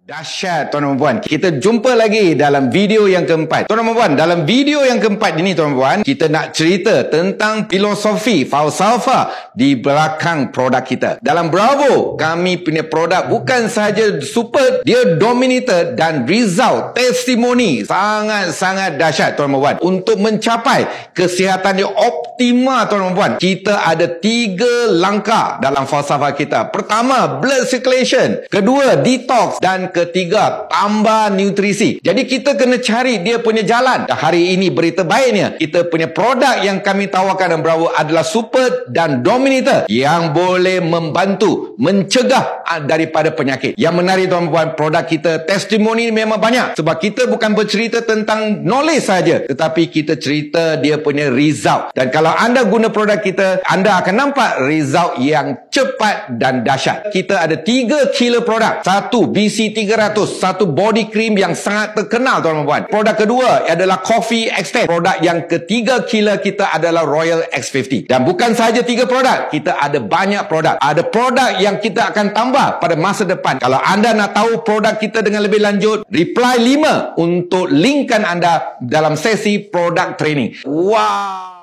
Dahsyat tuan-tuan dan puan. Kita jumpa lagi dalam video yang keempat. Tuan-tuan dan puan, dalam video yang keempat ini tuan-tuan dan puan, kita nak cerita tentang filosofi, falsafah di belakang produk kita. Dalam Bravo, kami punya produk bukan sahaja super, dia dominator dan result, testimoni sangat-sangat dahsyat tuan-tuan dan puan. Untuk mencapai kesihatan yang optimal tuan-tuan dan puan, kita ada 3 langkah dalam falsafah kita. Pertama, blood circulation. Kedua, detox. Dan ketiga, tambah nutrisi. Jadi kita kena cari dia punya jalan. Hari ini berita baiknya, kita punya produk yang kami tawarkan dalam Bravo adalah super dan dominator yang boleh membantu mencegah daripada penyakit. Yang menarik tuan-tuan, produk kita testimoni memang banyak, sebab kita bukan bercerita tentang knowledge saja, tetapi kita cerita dia punya result. Dan kalau anda guna produk kita, anda akan nampak result yang cepat dan dahsyat. Kita ada 3 killer produk. Satu, BC300, satu body cream yang sangat terkenal tuan-tuan dan puan. Produk kedua adalah Coffee Extend. Produk yang ketiga killer kita adalah Royal X50. Dan bukan sahaja 3 produk, kita ada banyak produk. Ada produk yang kita akan tambah pada masa depan. Kalau anda nak tahu produk kita dengan lebih lanjut, reply 5 untuk linkkan anda dalam sesi produk training. Wow!